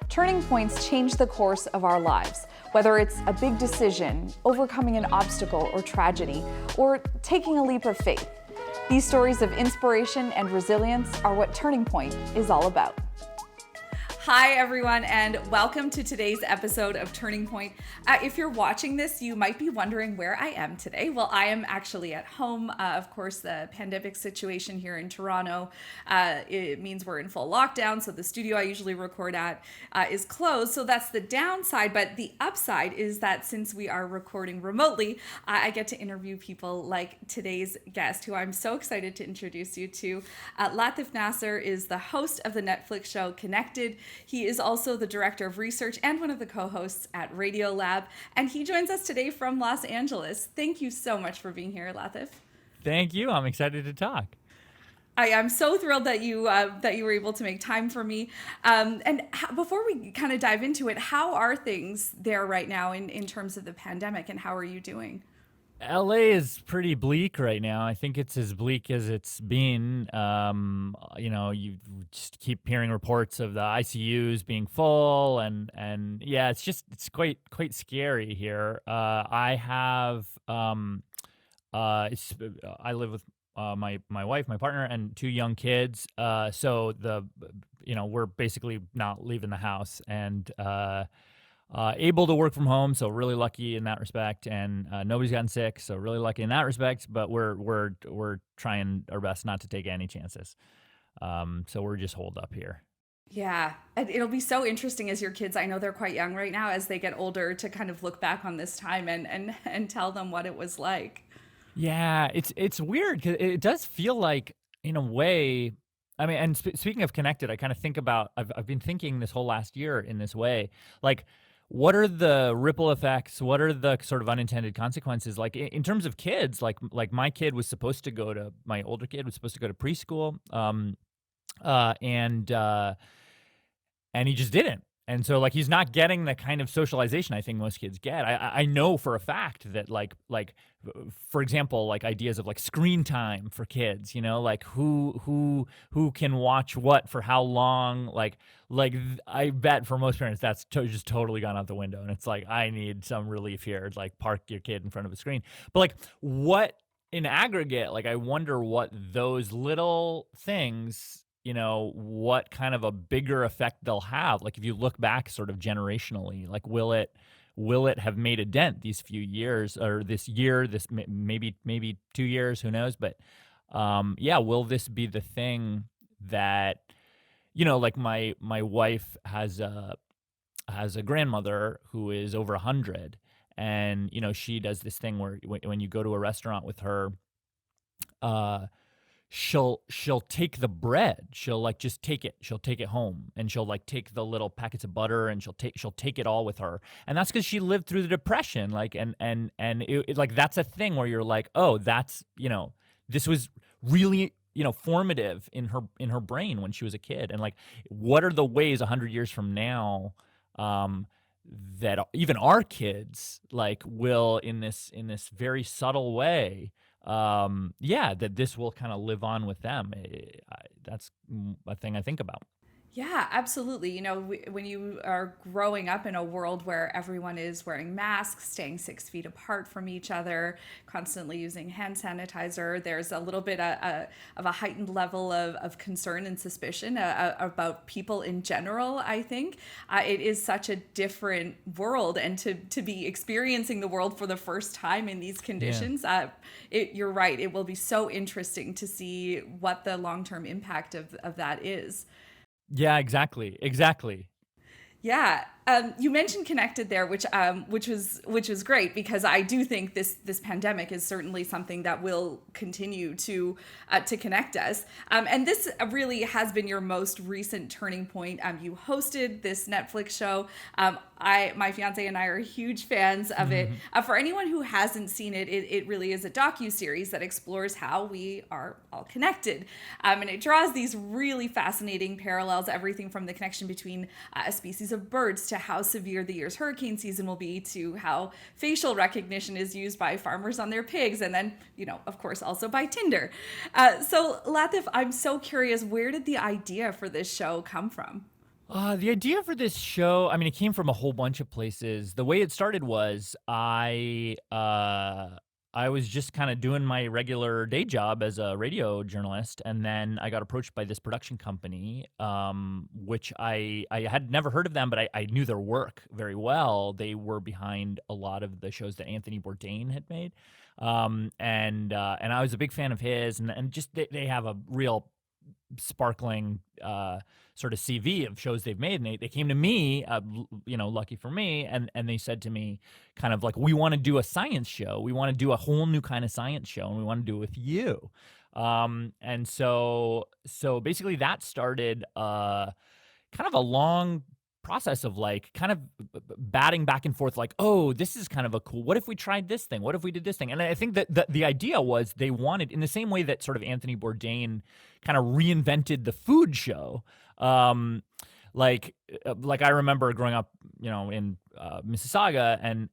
Turning points change the course of our lives, whether it's a big decision, overcoming an obstacle or tragedy, or taking a leap of faith. These stories of inspiration and resilience are what Turning Point is all about. Hi, everyone, and welcome to today's episode of Turning Point. If you're watching this, you might be wondering where I am today. Well, I am actually at home. Of course, the pandemic situation here in Toronto, it means we're in full lockdown, so the studio I usually record at is closed, so that's the downside. But the upside is that since we are recording remotely, I get to interview people like today's guest, who I'm so excited to introduce you to. Latif Nasser is the host of the Netflix show Connected. He is also the director of research and one of the co-hosts at Radiolab, and he joins us today from Los Angeles. Thank you so much for being here, Latif. Thank you. I'm excited to talk. I am so thrilled that you were able to make time for me. Before we kind of dive into it, how are things there right now in terms of the pandemic, and how are you doing? LA is pretty bleak right now. I think it's as bleak as it's been. You just keep hearing reports of the ICUs being full, and yeah, it's quite scary here. I live with my wife, my partner, and two young kids. So we're basically not leaving the house, and able to work from home, so really lucky in that respect, and nobody's gotten sick, so really lucky in that respect. But we're trying our best not to take any chances, so we're just holed up here. Yeah, and it'll be so interesting as your kids, I know they're quite young right now, as they get older, to kind of look back on this time and tell them what it was like. Yeah, it's weird because it does feel like, in a way. I mean, and speaking of connected, I kind of think about, I've been thinking this whole last year in this way, like, what are the ripple effects? What are the sort of unintended consequences? Like in terms of kids, like my older kid was supposed to go to preschool, and he just didn't. And so, like, he's not getting the kind of socialization I think most kids get. I know for a fact that like for example, like ideas of like screen time for kids, like who can watch what for how long, like I bet for most parents that's just totally gone out the window, and it's like, I need some relief here. Like, park your kid in front of a screen. But like, what in aggregate, like, I wonder what those little things, what kind of a bigger effect they'll have. Like, if you look back sort of generationally, like, will it have made a dent these few years, or this year, this maybe 2 years, who knows? But will this be the thing that, like my wife has a grandmother who is over 100, and she does this thing where when you go to a restaurant with her, she'll take the bread. She'll like just take it. She'll take it home, and she'll like take the little packets of butter, and she'll take it all with her. And that's because she lived through the Depression. Like, and it, like, that's a thing where you're like, oh, that's, this was really, formative in her brain when she was a kid. And like, what are the ways 100 years from now, that even our kids like will, in this very subtle way, that this will kind of live on with them. That's a thing I think about. Yeah, absolutely. When you are growing up in a world where everyone is wearing masks, staying 6 feet apart from each other, constantly using hand sanitizer, there's a little bit of a heightened level of concern and suspicion about people in general, I think. It is such a different world, and to be experiencing the world for the first time in these conditions, you're right. It will be so interesting to see what the long-term impact of that is. Yeah, exactly. Yeah, you mentioned Connected there, which was great, because I do think this pandemic is certainly something that will continue to connect us. And this really has been your most recent turning point. You hosted this Netflix show. My fiance and I are huge fans of it. For anyone who hasn't seen it, it really is a docuseries that explores how we are all connected. And it draws these really fascinating parallels, everything from the connection between a species of birds to how severe the year's hurricane season will be, to how facial recognition is used by farmers on their pigs, and then, of course, also by Tinder. So Latif, I'm so curious, where did the idea for this show come from? The idea for this show, I mean, it came from a whole bunch of places. The way it started was I was just kind of doing my regular day job as a radio journalist, and then I got approached by this production company, which I had never heard of them, but I knew their work very well. They were behind a lot of the shows that Anthony Bourdain had made, and I was a big fan of his, and just they have a real sparkling sort of CV of shows they've made. And they came to me, lucky for me, and they said to me, kind of like, we want to do a science show. We want to do a whole new kind of science show, and we want to do it with you. And so basically that started kind of a long process of like kind of batting back and forth, like, oh, this is kind of a cool, what if we tried this thing, what if we did this thing? And I think that the idea was, they wanted, in the same way that sort of Anthony Bourdain kind of reinvented the food show, like I remember growing up, in Mississauga, and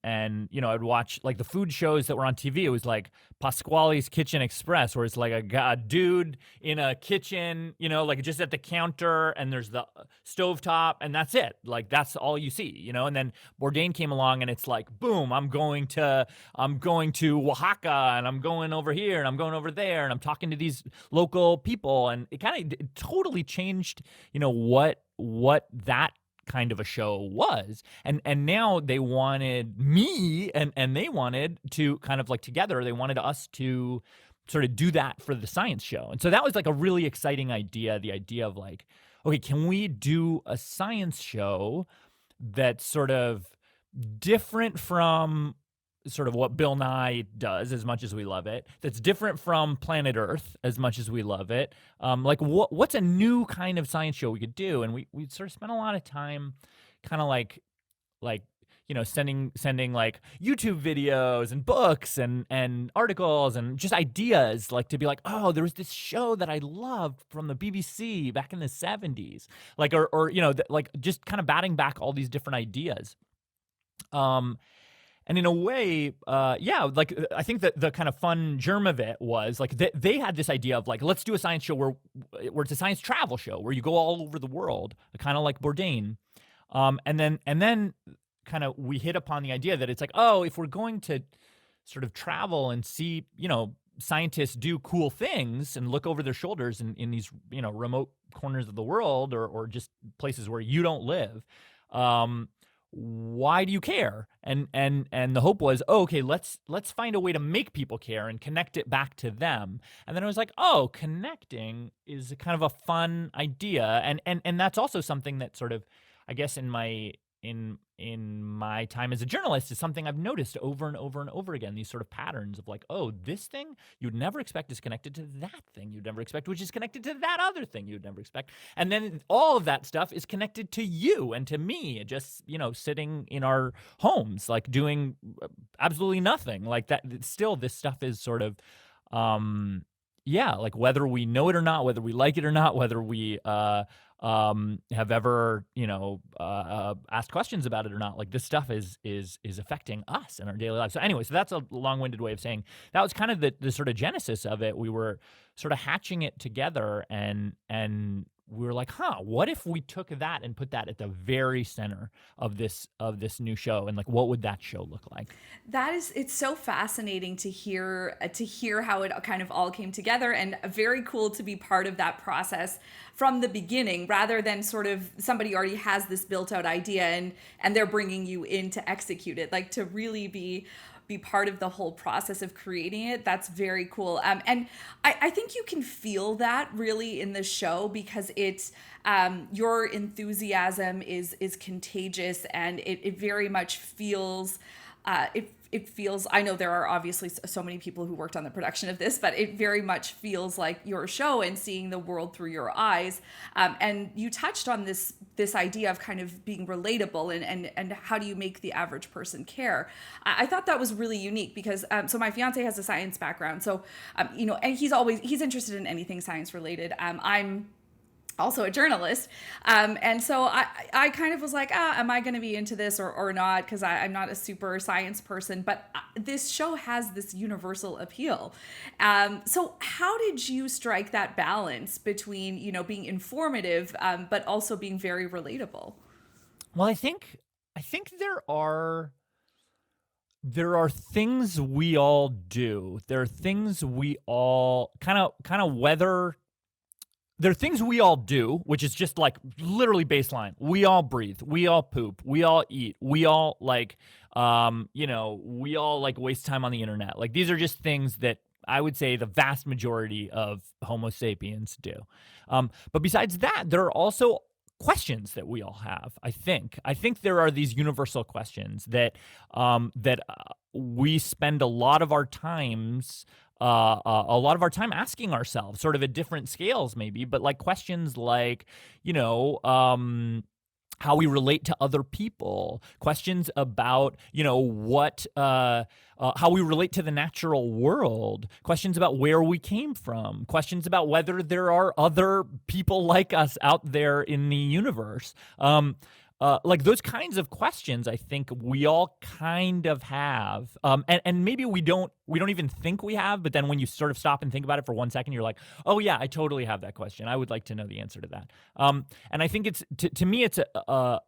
I'd watch like the food shows that were on TV. It was like Pasquale's Kitchen Express, where it's like a dude in a kitchen, like just at the counter, and there's the stovetop, and that's it. Like that's all you see, And then Bourdain came along, and it's like, boom, I'm going to Oaxaca, and I'm going over here, and I'm going over there, and I'm talking to these local people, and it kind of totally changed, what that kind of a show was. And now they wanted me, and they wanted to kind of like, together, they wanted us to sort of do that for the science show. And so that was like a really exciting idea, the idea of like, okay, can we do a science show that's sort of different from sort of what Bill Nye does, as much as we love it, that's different from Planet Earth, as much as we love it. Like what's a new kind of science show we could do? And we sort of spent a lot of time kind of like sending like YouTube videos and books and articles and just ideas, like to be like, oh, there was this show that I loved from the BBC back in the 70s, like, or like just kind of batting back all these different ideas. And in a way, like I think that the kind of fun germ of it was like they had this idea of like, let's do a science show where it's a science travel show where you go all over the world, kind of like Bourdain. And then kind of we hit upon the idea that it's like, oh, if we're going to sort of travel and see, scientists do cool things and look over their shoulders in these, remote corners of the world, or just places where you don't live, why do you care? And the hope was, oh, okay, let's find a way to make people care and connect it back to them. And then I was like, oh, connecting is a kind of a fun idea, and that's also something that sort of, I guess, in my time as a journalist, is something I've noticed over and over and over again, these sort of patterns of like, oh, this thing you'd never expect is connected to that thing you'd never expect, which is connected to that other thing you'd never expect. And then all of that stuff is connected to you and to me, just, sitting in our homes, like doing absolutely nothing like that. Still, this stuff is sort of, like whether we know it or not, whether we like it or not, whether we have ever asked questions about it or not, like this stuff is affecting us in our daily lives. So anyway, so that's a long-winded way of saying that was kind of the sort of genesis of it. We were sort of hatching it together, and we were like, what if we took that and put that at the very center of this new show, and like, what would that show look like? It's so fascinating to hear how it kind of all came together, and very cool to be part of that process from the beginning, rather than sort of somebody already has this built out idea and they're bringing you in to execute it. Like, to really be part of the whole process of creating it. That's very cool. And I think you can feel that really in the show, because it's your enthusiasm is contagious, and it very much feels it feels, I know there are obviously so many people who worked on the production of this, but it very much feels like your show and seeing the world through your eyes. And you touched on this idea of kind of being relatable, and how do you make the average person care? I thought that was really unique, because so my fiance has a science background, so and he's interested in anything science related. also a journalist. And so I kind of was like, am I going to be into this or not? Because I'm not a super science person, but this show has this universal appeal. So how did you strike that balance between, being informative, but also being very relatable? Well, I think there are things we all do. There are things we all kind of whether there are things we all do, which is just like literally baseline. We all breathe, we all poop, we all eat, we all we all like waste time on the internet. Like these are just things that I would say the vast majority of Homo sapiens do. But besides that, there are also questions that we all have. I think there are these universal questions that we spend a lot of our time asking ourselves, sort of at different scales, maybe, but like questions like, you know, how we relate to other people, questions about, how we relate to the natural world, questions about where we came from, questions about whether there are other people like us out there in the universe. Like those kinds of questions, I think we all kind of have, and maybe we don't even think we have. But then when you sort of stop and think about it for 1 second, you're like, oh yeah, I totally have that question. I would like to know the answer to that. And I think it's to me, it's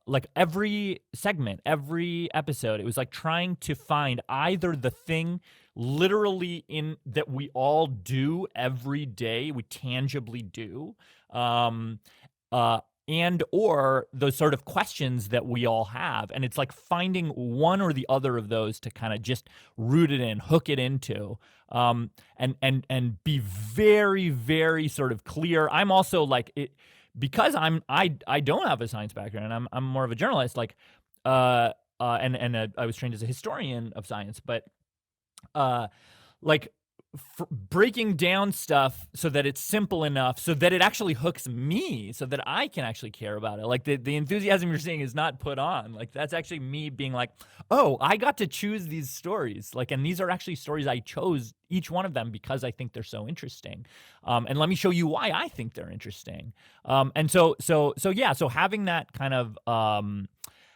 like every segment, every episode, it was like trying to find either the thing literally in that we all do every day, we tangibly do. Um, and or those sort of questions that we all have, and it's like finding one or the other of those to kind of just root it in, hook it into, and be very, very sort of clear. I'm also like it because I don't have a science background. I'm more of a journalist, like I was trained as a historian of science, but like breaking down stuff so that it's simple enough so that it actually hooks me so that I can actually care about it. Like the enthusiasm you're seeing is not put on. Like that's actually me being like, oh, I got to choose these stories. Like, and these are actually stories I chose, each one of them, because I think they're so interesting. And let me show you why I think they're interesting. And so yeah, so having that kind of,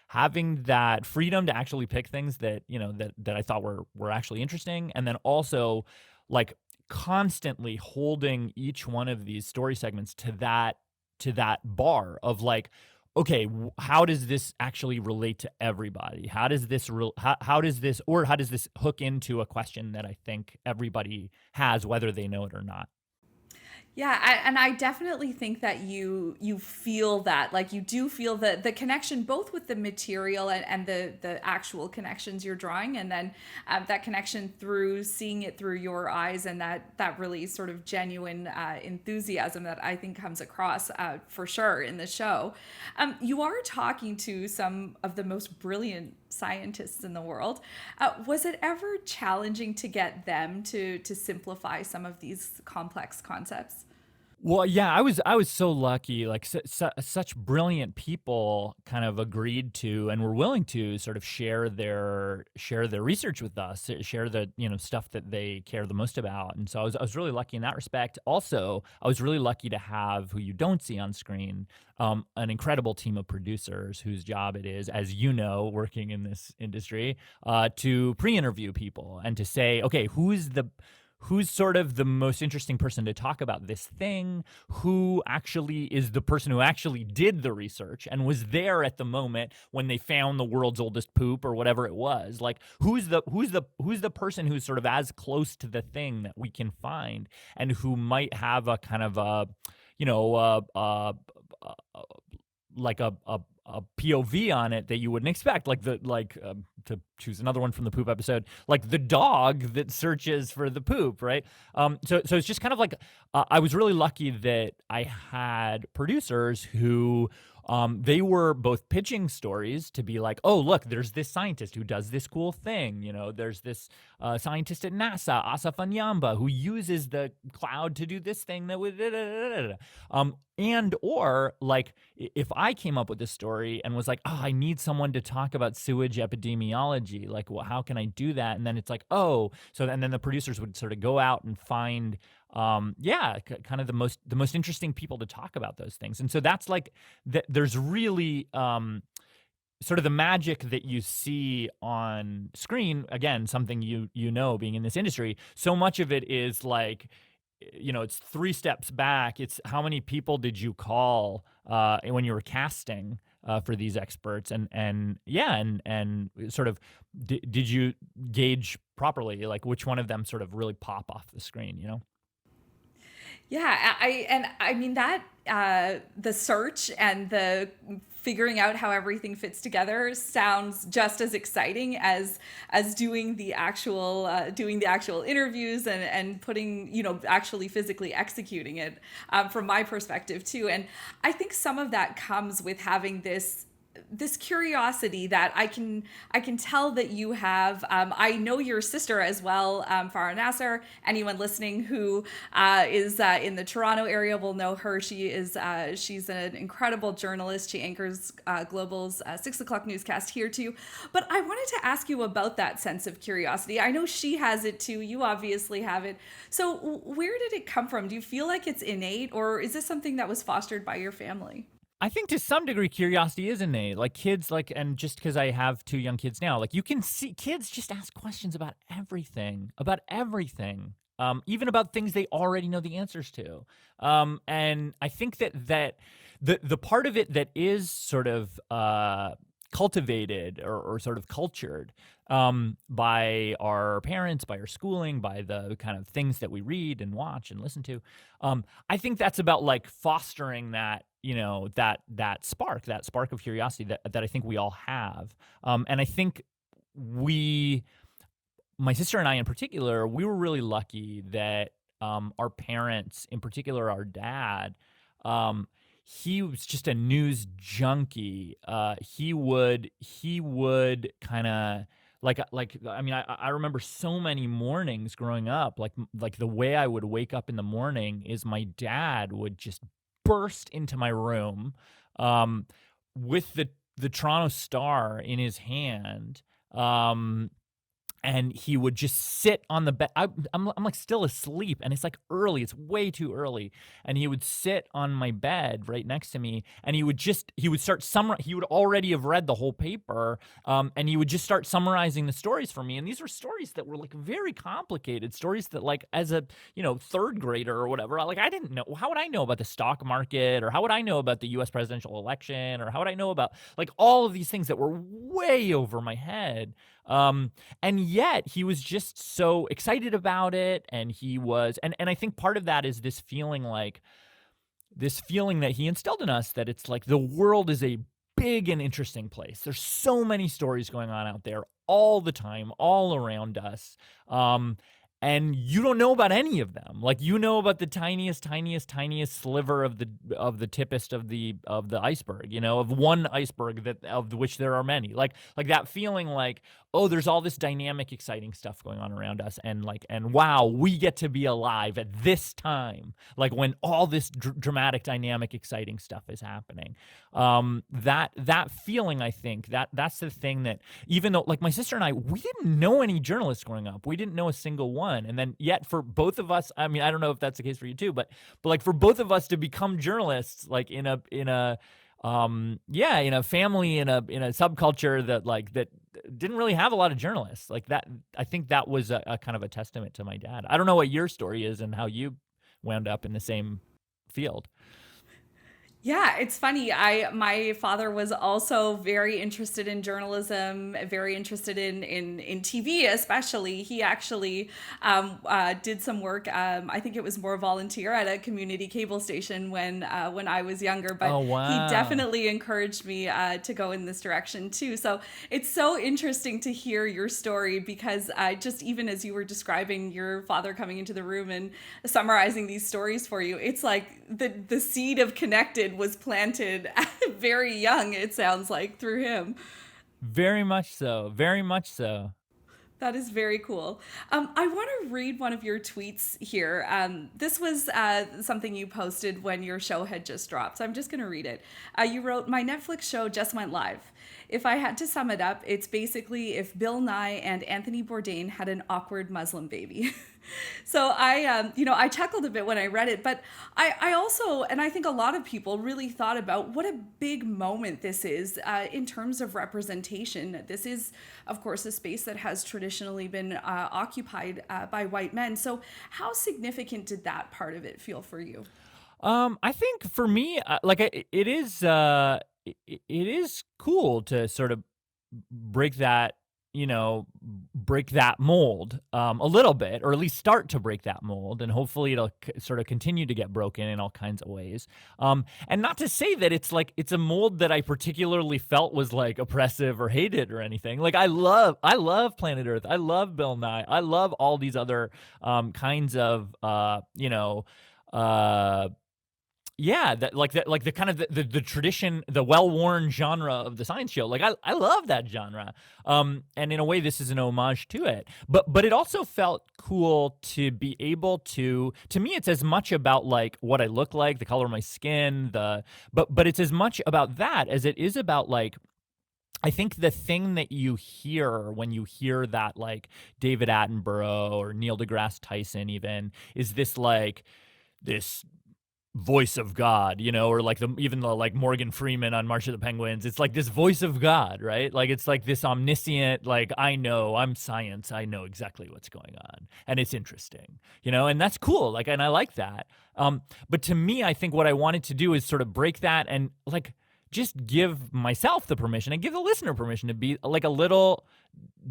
having that freedom to actually pick things that that I thought were actually interesting, and then also like constantly holding each one of these story segments to that bar of like, okay, how does this actually relate to everybody? How does this how does this hook into a question that I think everybody has, whether they know it or not? Yeah, and I definitely think that you feel that, like you do feel the connection both with the material and the actual connections you're drawing, and then that connection through seeing it through your eyes, and that really sort of genuine enthusiasm that I think comes across for sure in the show. You are talking to some of the most brilliant scientists in the world. Was it ever challenging to get them to simplify some of these complex concepts? Well, yeah, I was so lucky. Like such brilliant people kind of agreed to and were willing to sort of share their research with us, share the stuff that they care the most about. And so I was really lucky in that respect. Also, I was really lucky to have, who you don't see on screen, an incredible team of producers whose job it is, as you know, working in this industry, to pre-interview people and to say, okay, who's sort of the most interesting person to talk about this thing, who actually is the person who actually did the research and was there at the moment when they found the world's oldest poop or whatever it was. Like who's the person who's sort of as close to the thing that we can find, and who might have a kind of a you know like a POV on it that you wouldn't expect, like to choose another one from the poop episode, like the dog that searches for the poop, right? So it's just kind of like, I was really lucky that I had producers who, they were both pitching stories to be like, oh, look, there's this scientist who does this cool thing. There's this scientist at NASA, Asaf Anyamba, who uses the cloud to do this thing that would, and or like if I came up with this story and was like, oh, I need someone to talk about sewage epidemiology, like, well, how can I do that? And then it's like, oh, so and then the producers would sort of go out and find yeah, kind of the most interesting people to talk about those things. And so that's like there's really sort of the magic that you see on screen, again, something being in this industry. So much of it is like, it's three steps back. It's how many people did you call when you were casting for these experts, and yeah, and sort of did you gauge properly, like which one of them sort of really pop off the screen? Yeah, I mean that the search and the figuring out how everything fits together sounds just as exciting as doing the actual interviews and putting, actually physically executing it, from my perspective too. And I think some of that comes with having this curiosity that I can tell that you have. I know your sister as well, Farah Nasser. Anyone listening who is in the Toronto area will know her. She's an incredible journalist. She anchors Global's 6 o'clock newscast here too. But I wanted to ask you about that sense of curiosity. I know she has it too. You obviously have it. So where did it come from? Do you feel like it's innate, or is this something that was fostered by your family? I think to some degree curiosity is innate. Like kids, and just because I have two young kids now, like you can see kids just ask questions about everything, even about things they already know the answers to. And I think that the part of it that is sort of cultivated or sort of cultured by our parents, by our schooling, by the kind of things that we read and watch and listen to. I think that's about like fostering that, that spark of curiosity that I think we all have. And I think my sister and I in particular, we were really lucky that our parents, in particular our dad, he was just a news junkie. He would kind of I mean, I remember so many mornings growing up, like the way I would wake up in the morning is my dad would just burst into my room with the Toronto Star in his hand. And he would just sit on the bed. I'm like still asleep, and it's like early. It's way too early. And he would sit on my bed right next to me, and he would start He would already have read the whole paper, and he would just start summarizing the stories for me. And these were stories that were like very complicated stories that, like, as a third grader or whatever, like I didn't know. How would I know about the stock market, or how would I know about the U.S. presidential election, or how would I know about like all of these things that were way over my head? And yet he was just so excited about it. And he was, and I think part of that is this feeling that he instilled in us, that it's like the world is a big and interesting place. There's so many stories going on out there all the time, all around us. And you don't know about any of them. Like, about the tiniest sliver of the tippest of the iceberg, of one iceberg of which there are many. Like that feeling like, oh, there's all this dynamic, exciting stuff going on around us, and wow, we get to be alive at this time, like when all this dramatic, dynamic, exciting stuff is happening. That feeling, I think that's the thing that, even though, like, my sister and I, we didn't know any journalists growing up. We didn't know a single one. And then yet for both of us, I mean, I don't know if that's the case for you too, but like for both of us to become journalists, like in a family, in a subculture that didn't really have a lot of journalists like that. I think that was a kind of a testament to my dad. I don't know what your story is and how you wound up in the same field. Yeah, it's funny. My father was also very interested in journalism, very interested in TV, especially. He actually did some work. I think it was more volunteer at a community cable station when I was younger. But Oh, wow. he definitely encouraged me to go in this direction too. So it's so interesting to hear your story, because just even as you were describing your father coming into the room and summarizing these stories for you, it's like the seed of connected was planted very young, it sounds like, through him. Very much so. Very much so. That is very cool. I want to read one of your tweets here. This was something you posted when your show had just dropped. So I'm just going to read it. You wrote, "My Netflix show just went live. If I had to sum it up, it's basically if Bill Nye and Anthony Bourdain had an awkward Muslim baby." So I chuckled a bit when I read it, but I also, and I think a lot of people really thought about what a big moment this is in terms of representation. This is, of course, a space that has traditionally been occupied by white men. So how significant did that part of it feel for you? I think for me, it is, it is cool to sort of break that, break that mold, a little bit, or at least start to break that mold, and hopefully it'll sort of continue to get broken in all kinds of ways. And not to say that it's like it's a mold that I particularly felt was like oppressive or hated or anything. Like I love Planet Earth. I love Bill Nye. I love all these other kinds of uh yeah, that like the kind of the tradition, the well-worn genre of the science show. Like I love that genre. And in a way this is an homage to it. But it also felt cool to be able to me it's as much about like what I look like, the color of my skin, but it's as much about that as it is about like I think the thing that you hear when you hear that like David Attenborough or Neil deGrasse Tyson even is this voice of God, or like even the like Morgan Freeman on March of the Penguins. It's like this voice of God, right? Like it's like this omniscient, like I'm science, I know exactly what's going on, and it's interesting, and that's cool. Like, and I like that. But to me, I think what I wanted to do is sort of break that and like just give myself the permission and give the listener permission to be like a little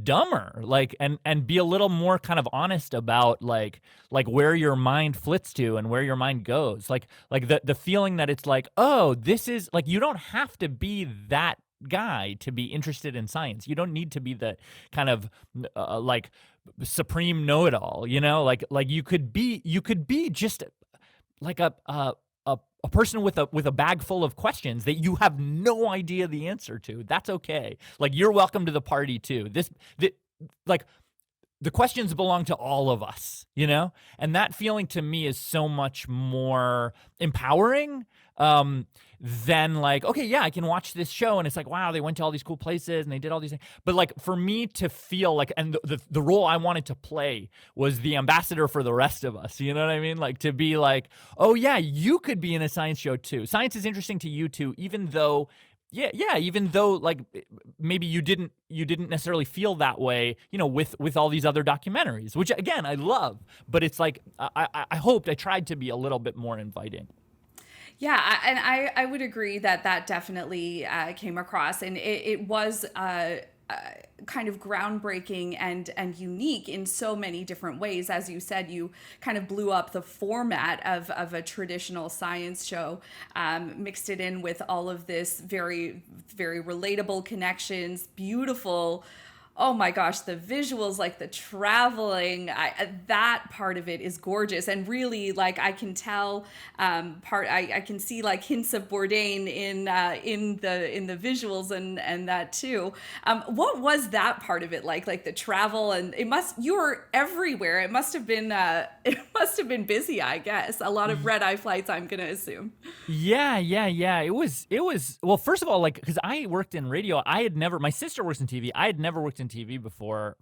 dumber, like and be a little more kind of honest about like where your mind flits to and where your mind goes, like the feeling that it's like, oh, this is like, you don't have to be that guy to be interested in science. You don't need to be the kind of like supreme know-it-all, like you could be just like a person with a bag full of questions that you have no idea the answer to. That's okay. Like, you're welcome to the party too. Like, the questions belong to all of us, And that feeling to me is so much more empowering than like, okay, yeah, I can watch this show and it's like, wow, they went to all these cool places and they did all these things. But like for me to feel like, and the role I wanted to play was the ambassador for the rest of us. You know what I mean? Like to be like, oh yeah, you could be in a science show too. Science is interesting to you too, even though even though like maybe you didn't necessarily feel that way, with all these other documentaries, which again I love, but it's like I tried to be a little bit more inviting. Yeah, I would agree that that definitely came across, and it was kind of groundbreaking and unique in so many different ways. As you said, you kind of blew up the format of a traditional science show, mixed it in with all of this very, very relatable connections, beautiful. Oh my gosh, the visuals, like the traveling, that part of it is gorgeous. And really, like I can tell, I can see like hints of Bourdain in the visuals and that too. What was that part of it like? Like the travel, and you were everywhere. It must have been it must have been busy, I guess. A lot of red eye flights, I'm gonna assume. Yeah. It was well, first of all, like, because I worked in radio, my sister works in TV. I had never worked in TV before.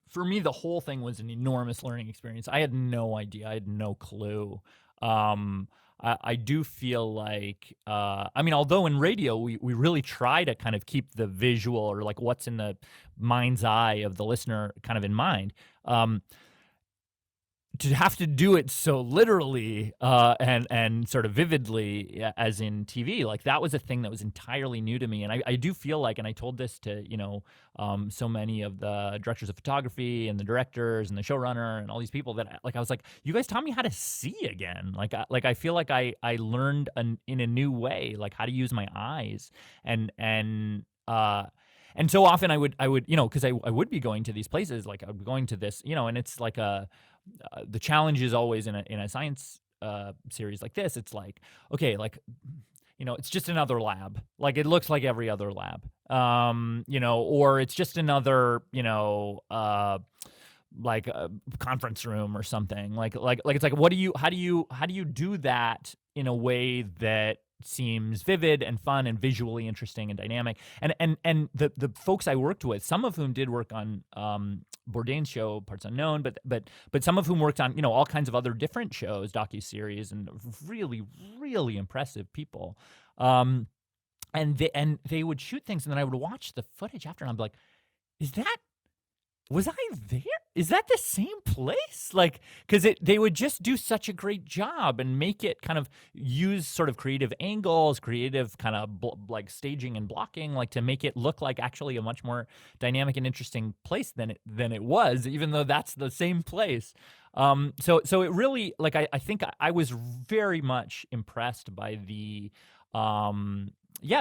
For me, the whole thing was an enormous learning experience. I had no idea. I had no clue. I do feel like, I mean, although in radio, we really try to kind of keep the visual or like what's in the mind's eye of the listener kind of in mind. To have to do it so literally and sort of vividly as in TV, like that was a thing that was entirely new to me. And I do feel like, and I told this to, so many of the directors of photography and the directors and the showrunner and all these people that like, I was like, you guys taught me how to see again. Like I feel like I learned in a new way, like how to use my eyes and so often I would, because I would be going to these places, like I would be going to this, and it's like the challenge is always in a science series like this. It's like, okay, like, it's just another lab. Like it looks like every other lab, or it's just another, like a conference room or something. Like it's like, how do you do that in a way that seems vivid and fun and visually interesting and dynamic. And the folks I worked with, some of whom did work on Bourdain's show Parts Unknown, but some of whom worked on all kinds of other different shows, docuseries, and really really impressive people. And they would shoot things, and then I would watch the footage after, and I'd be like, was I there? Is that the same place? Like, because they would just do such a great job and make it kind of use sort of creative angles, creative kind of like staging and blocking, like to make it look like actually a much more dynamic and interesting place than it was, even though that's the same place. So it really, like, I think I was very much impressed by the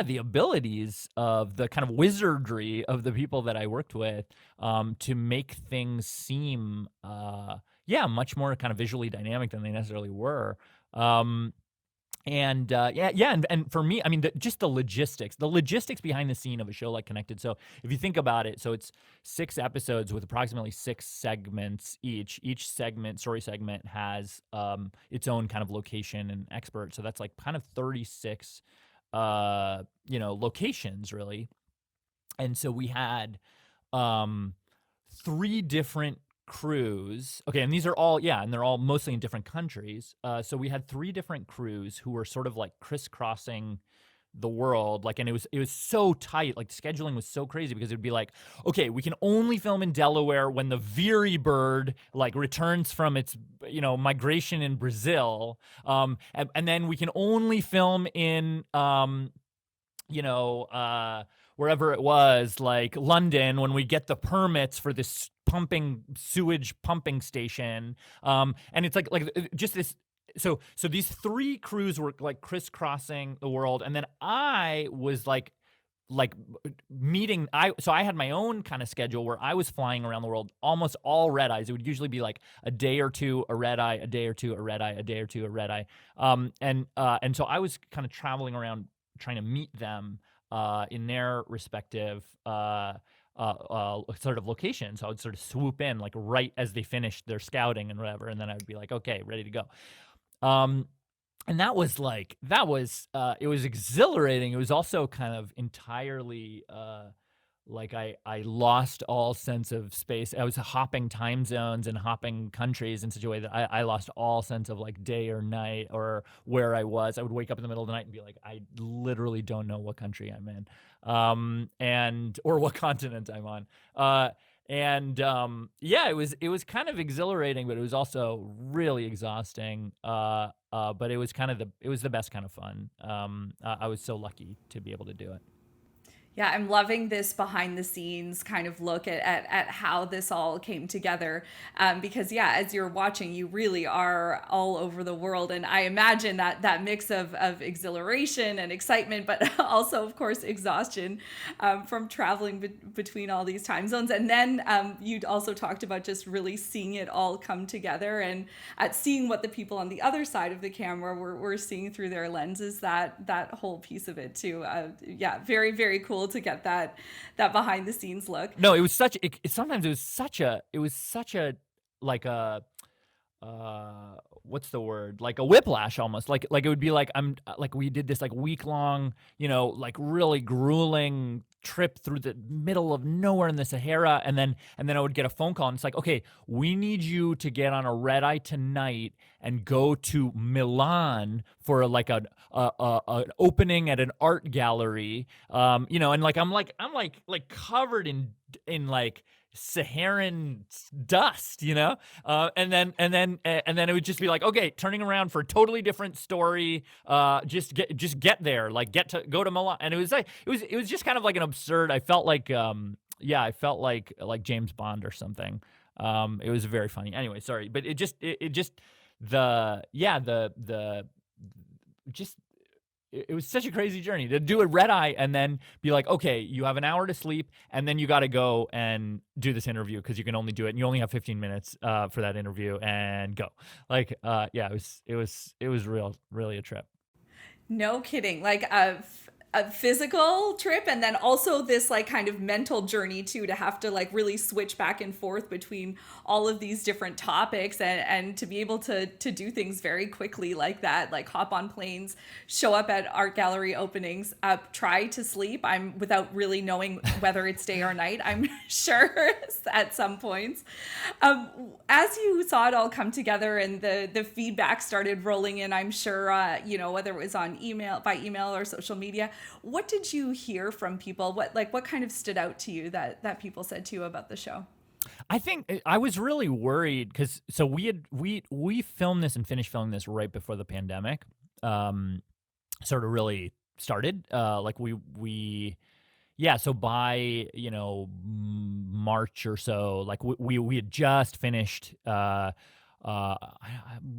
the abilities of the kind of wizardry of the people that I worked with, to make things seem much more kind of visually dynamic than they necessarily were. And for me, I mean, just the logistics behind the scene of a show like Connected. So if you think about it, so it's 6 episodes with approximately 6 segments each. Each story segment has its own kind of location and expert. So that's like kind of 36 locations, really. And so we had 3 different crews. Okay, and these are all, and they're all mostly in different countries. So we had 3 different crews who were sort of like crisscrossing the world, like, and it was so tight, like the scheduling was so crazy, because it would be like, okay, we can only film in Delaware when the Veery bird like returns from its migration in Brazil, and then we can only film in wherever it was, like London, when we get the permits for this sewage pumping station, and it's like just this. So these 3 crews were like crisscrossing the world, and then I was like meeting. So I had my own kind of schedule where I was flying around the world, almost all red eyes. It would usually be like a day or two a red eye, a day or two a red eye, a day or two a red eye, and so I was kind of traveling around trying to meet them in their respective sort of locations. So I would sort of swoop in like right as they finished their scouting and whatever, and then I would be like, okay, ready to go. And it was exhilarating. It was also kind of entirely like I lost all sense of space. I was hopping time zones and hopping countries in such a way that I lost all sense of like day or night or where I was. I would wake up in the middle of the night and be like, I literally don't know what country I'm in, or what continent I'm on. It was kind of exhilarating, but it was also really exhausting. But it was the best kind of fun. I was so lucky to be able to do it. Yeah, I'm loving this behind the scenes kind of look at how this all came together. Because as you're watching, you really are all over the world. And I imagine that mix of exhilaration and excitement, but also, of course, exhaustion from traveling between all these time zones. And then you'd also talked about just really seeing it all come together and seeing what the people on the other side of the camera were seeing through their lenses, that whole piece of it too. Very, very cool to get that behind the scenes look. No, it was such a like a what's the word? Like a whiplash almost. Like it would be like we did this like week long, like really grueling trip through the middle of nowhere in the Sahara, and then I would get a phone call and it's like, okay, we need you to get on a red eye tonight and go to Milan for like an opening at an art gallery, and like I'm covered in like Saharan dust, and then it would just be like, okay, turning around for a totally different story. Just get there, like go to Milan, and it was just kind of like an absurd. I felt like James Bond or something. It was very funny. Anyway, sorry, but it was such a crazy journey to do a red eye and then be like, okay, you have an hour to sleep and then you got to go and do this interview because you can only do it and you only have 15 minutes for that interview, and go. Like, it was really a trip. No kidding. Like, a physical trip, and then also this like kind of mental journey too, to have to like really switch back and forth between all of these different topics, and to be able to do things very quickly like that, like hop on planes, show up at art gallery openings, try to sleep. I'm without really knowing whether it's day or night, I'm sure at some points. As you saw it all come together and the feedback started rolling in, I'm sure, whether it was on by email or social media, what did you hear from people? What kind of stood out to you that people said to you about the show? I think I was really worried because we filmed this and finished filming this right before the pandemic sort of really started. So by March or so, like we had just finished. We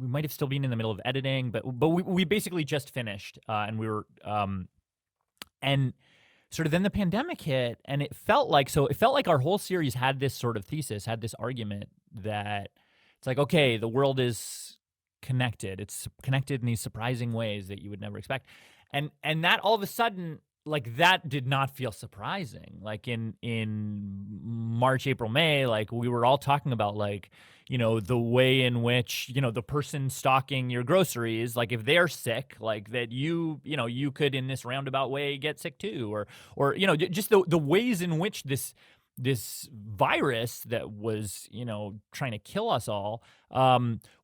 might have still been in the middle of editing, but we basically just finished, and we were and sort of then the pandemic hit, and it felt like our whole series had this sort of thesis, had this argument that it's like, okay, the world is connected. It's connected in these surprising ways that you would never expect. And that all of a sudden, like, that did not feel surprising. Like in March, April, May, like we were all talking about like, the way in which, the person stocking your groceries, like if they're sick, like that you could in this roundabout way get sick too, or just the ways in which this virus that was, trying to kill us all,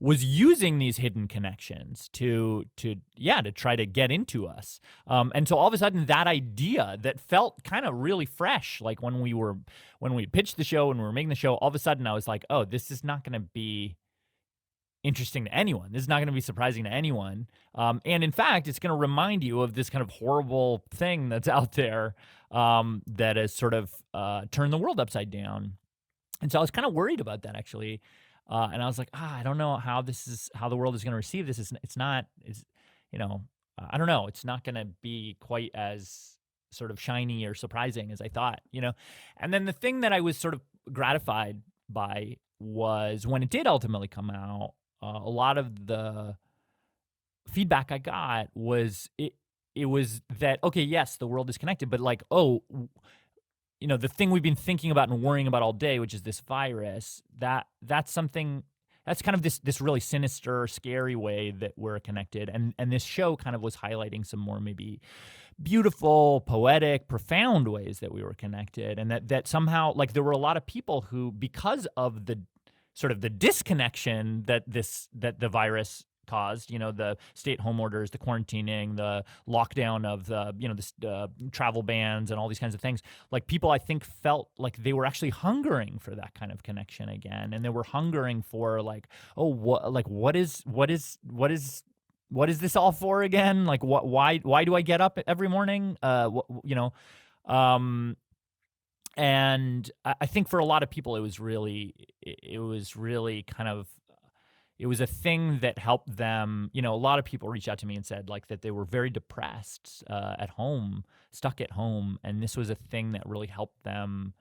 was using these hidden connections to try to get into us. And so all of a sudden that idea that felt kind of really fresh, like when we pitched the show and we were making the show, all of a sudden I was like, oh, this is not going to be interesting to anyone. This is not going to be surprising to anyone. And in fact, it's going to remind you of this kind of horrible thing that's out there, that has sort of turned the world upside down. And so I was kind of worried about that, actually. And I was like, I don't know how the world is going to receive this. I don't know. It's not going to be quite as sort of shiny or surprising as I thought, And then the thing that I was sort of gratified by was when it did ultimately come out, a lot of the feedback I got was it was that, okay, yes, the world is connected, but like, the thing we've been thinking about and worrying about all day, which is this virus, that's something that's kind of this really sinister, scary way that we're connected. And this show kind of was highlighting some more maybe beautiful, poetic, profound ways that we were connected. And that somehow, like, there were a lot of people who, because of the sort of the disconnection that the virus caused, the stay-at-home orders, the quarantining, the lockdown of the travel bans and all these kinds of things, like people I think felt like they were actually hungering for that kind of connection again, and they were hungering for like, oh, what is this all for again? Like, why do I get up every morning? And I think for a lot of people, it was really kind of, it was a thing that helped them. A lot of people reached out to me and said like that they were very depressed at home, stuck at home. And this was a thing that really helped them,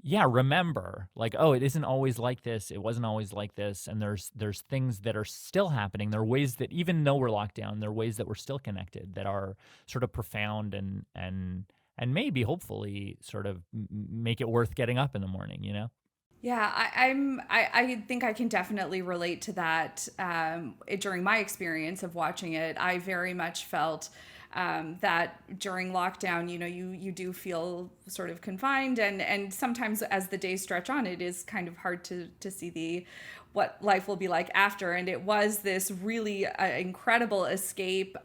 remember like, oh, it isn't always like this. It wasn't always like this. And there's things that are still happening. There are ways that even though we're locked down, there are ways that we're still connected that are sort of profound and maybe hopefully sort of make it worth getting up in the morning, Yeah, I think I can definitely relate to that. During my experience of watching it, I very much felt that during lockdown, you do feel sort of confined, and sometimes as the days stretch on, it is kind of hard to see what life will be like after. And it was this really incredible escape,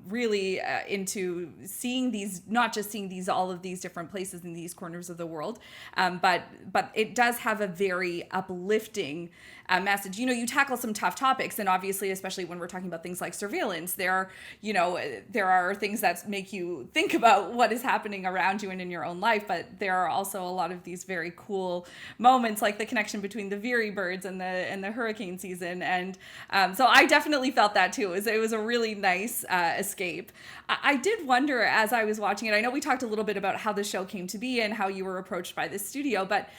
really into seeing not just seeing all of these different places in these corners of the world, but it does have a very uplifting message. You tackle some tough topics, and obviously, especially when we're talking about things like surveillance, there are things that make you think about what is happening around you and in your own life, but there are also a lot of these very cool moments, like the connection between the Veery birds and and the hurricane season. And so I definitely felt that too. It was a really nice escape. I did wonder as I was watching it, I know we talked a little bit about how the show came to be and how you were approached by the studio, but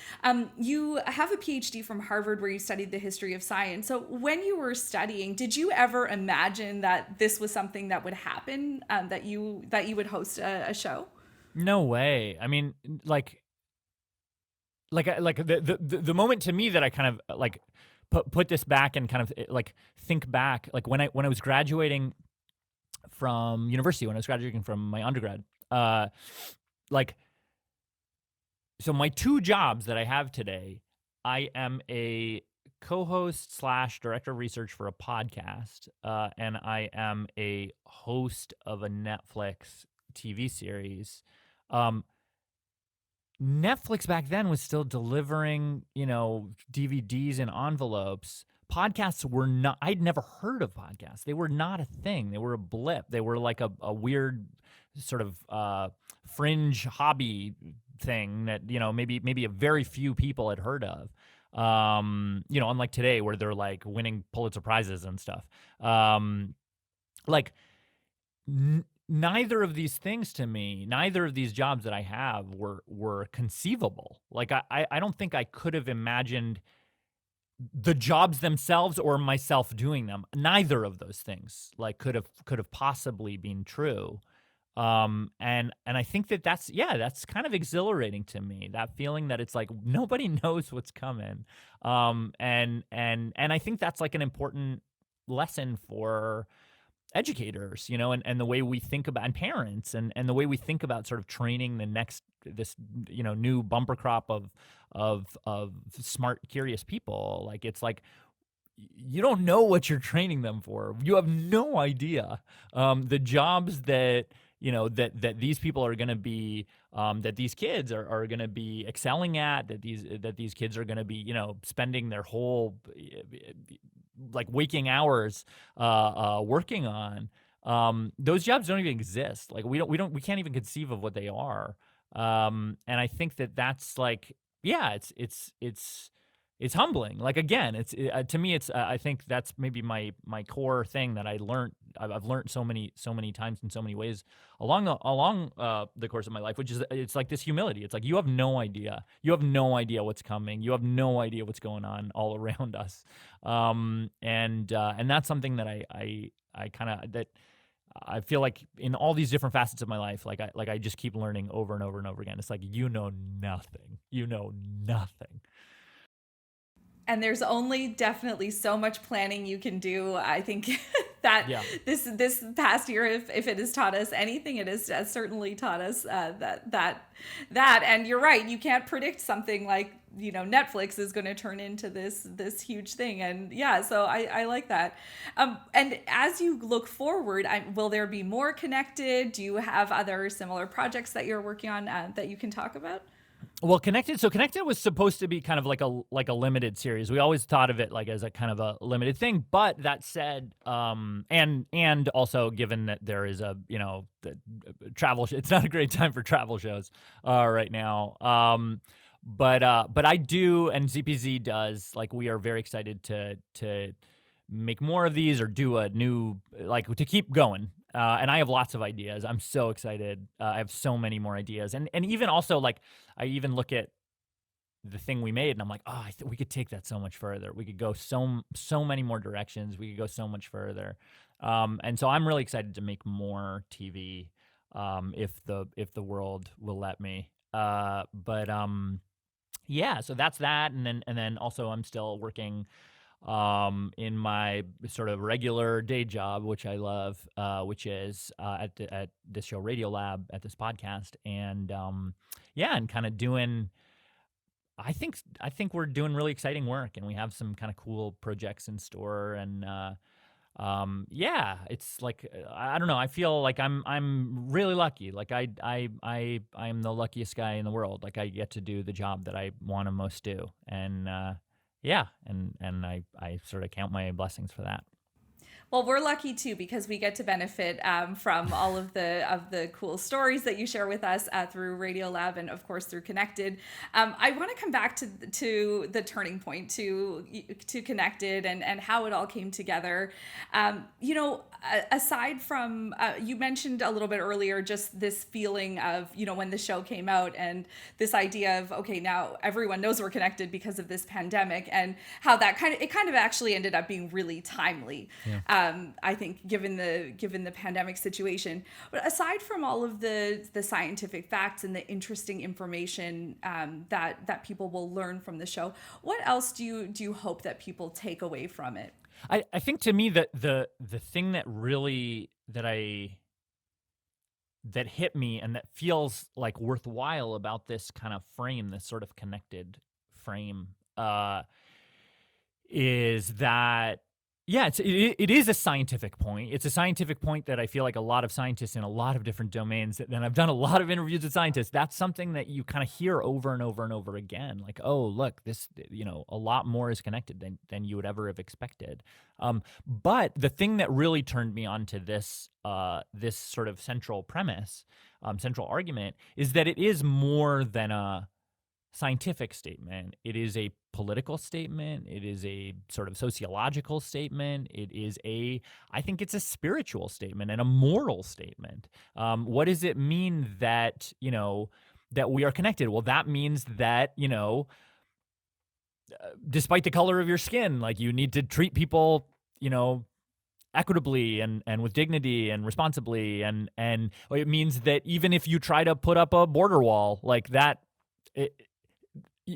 you have a PhD from Harvard where you studied the history of science. So when you were studying, did you ever imagine that this was something that would happen, that you would host a show? No way. I mean, the moment to me that I kind of like put this back and kind of like think back, like when I was graduating from university, when I was graduating from my undergrad, like so my two jobs that I have today, I am a co-host slash director of research for a podcast, and I am a host of a Netflix TV series. Um, Netflix back then was still delivering, DVDs in envelopes. Podcasts were not, I'd never heard of podcasts. They were not a thing. They were a blip. They were like a weird sort of fringe hobby thing that, maybe a very few people had heard of. Unlike today where they're like winning Pulitzer Prizes and stuff. Like, neither of these things to me, neither of these jobs that I have were conceivable. Like I don't think I could have imagined the jobs themselves or myself doing them. Neither of those things like could have possibly been true. And I think that's kind of exhilarating to me. That feeling that it's like nobody knows what's coming. And I think that's like an important lesson for educators, and the way we think about, and parents, and the way we think about sort of training this new bumper crop of smart, curious people. Like it's like you don't know what you're training them for. You have no idea the jobs that that these people are going to be, that these kids are going to be excelling at, that these kids are going to be spending their whole like waking hours working on. Those jobs don't even exist. Like we can't even conceive of what they are. And I think that's like, yeah, it's humbling. Like again, to me, it's I think that's maybe my core thing that I've learned so many times in so many ways along the course of my life, which is it's like this humility. It's like you have no idea what's coming. You have no idea what's going on all around us. And that's something that I kind of that I feel like in all these different facets of my life, like I just keep learning over and over and over again. It's like you know nothing. And there's only definitely so much planning you can do. I think that this past year, if it has taught us anything, it has certainly taught us that. And you're right, you can't predict something like Netflix is going to turn into this huge thing. And yeah, so I like that. And as you look forward, will there be more Connected? Do you have other similar projects that you're working on that you can talk about? Well, Connected was supposed to be kind of like a limited series. We always thought of it like as a kind of a limited thing. But that said, and also given that there is a the travel, it's not a great time for travel shows right now. But I do, and ZPZ does. Like we are very excited to make more of these or do a new to keep going. And I have lots of ideas. I'm so excited. I have so many more ideas. And even also like I even look at the thing we made and I'm like, oh, we could take that so much further. We could go so many more directions. We could go so much further. And so I'm really excited to make more TV if the world will let me. Yeah, so that's that. And then also I'm still working in my sort of regular day job, which I love, which is at this show Radiolab, at this podcast, and and kind of doing. I think we're doing really exciting work, and we have some kind of cool projects in store, and it's like I don't know. I feel like I'm really lucky. Like I'm the luckiest guy in the world. Like I get to do the job that I want to most do, and. And I sort of count my blessings for that. Well, we're lucky too because we get to benefit from all of the cool stories that you share with us through Radiolab and of course through Connected. I want to come back to the turning point to Connected and how it all came together. Aside from you mentioned a little bit earlier just this feeling of when the show came out and this idea of okay, now everyone knows we're connected because of this pandemic, and how that kind of actually ended up being really timely. Yeah. I think given the pandemic situation. But aside from all of the scientific facts and the interesting information that people will learn from the show, what else do you hope that people take away from it? I think to me that the thing that really that hit me and that feels like worthwhile about this kind of frame, this sort of connected frame, is that yeah, it is a scientific point. It's a scientific point that I feel like a lot of scientists in a lot of different domains, and I've done a lot of interviews with scientists, that's something that you kind of hear over and over and over again. Like, oh, look, this, a lot more is connected than you would ever have expected. But the thing that really turned me on to this sort of central premise, central argument, is that it is more than a scientific statement. It is a political statement. It is a sort of sociological statement. I think it's a spiritual statement and a moral statement. What does it mean that, that we are connected? Well, that means that, despite the color of your skin, like you need to treat people, equitably and with dignity and responsibly. And it means that even if you try to put up a border wall like that,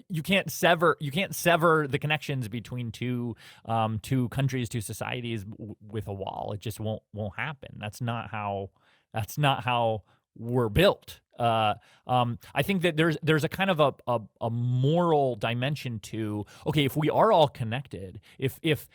you can't sever the connections between two countries, two societies with a wall. It just won't happen. That's not how we're built. I think that there's a kind of a moral dimension to, okay, if we are all connected, if the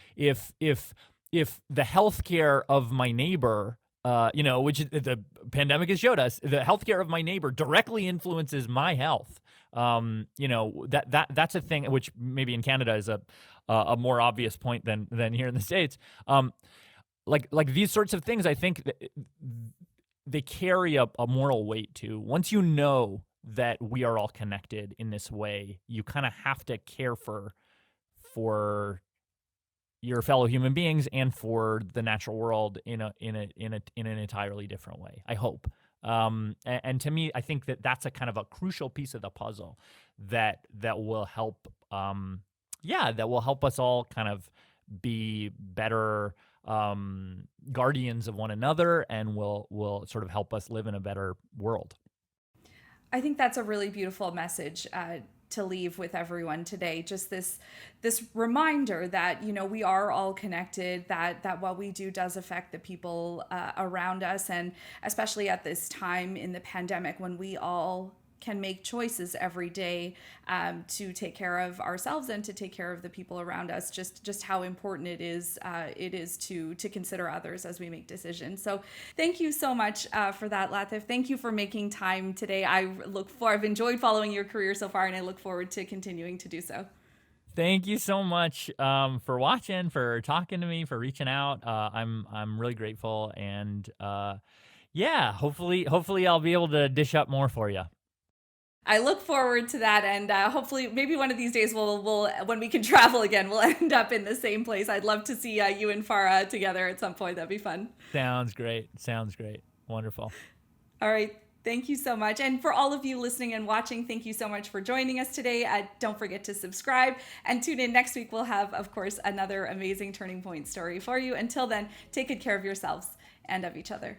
healthcare of my neighbor, which the pandemic has showed us, the healthcare of my neighbor directly influences my health. That's a thing which maybe in Canada is a more obvious point than here in the States. Like these sorts of things, I think that they carry a moral weight too. Once you know that we are all connected in this way, you kind of have to care for your fellow human beings and for the natural world in an entirely different way, I hope. And to me, I think that that's a kind of a crucial piece of the puzzle that will help, that will help us all kind of be better guardians of one another, and will sort of help us live in a better world. I think that's a really beautiful message to leave with everyone today. Just this reminder that we are all connected, that what we do does affect the people around us, and especially at this time in the pandemic when we all can make choices every day to take care of ourselves and to take care of the people around us. Just how important it is to consider others as we make decisions. So thank you so much for that, Latif. Thank you for making time today. I've enjoyed following your career so far, and I look forward to continuing to do so. Thank you so much for watching, for talking to me, for reaching out. I'm really grateful, and hopefully I'll be able to dish up more for you. I look forward to that, and hopefully maybe one of these days we'll when we can travel again, we'll end up in the same place. I'd love to see you and Farah together at some point. That'd be fun. Sounds great. Wonderful. All right. Thank you so much. And for all of you listening and watching, thank you so much for joining us today. Don't forget to subscribe and tune in next week. We'll have, of course, another amazing Turning Point story for you. Until then, take good care of yourselves and of each other.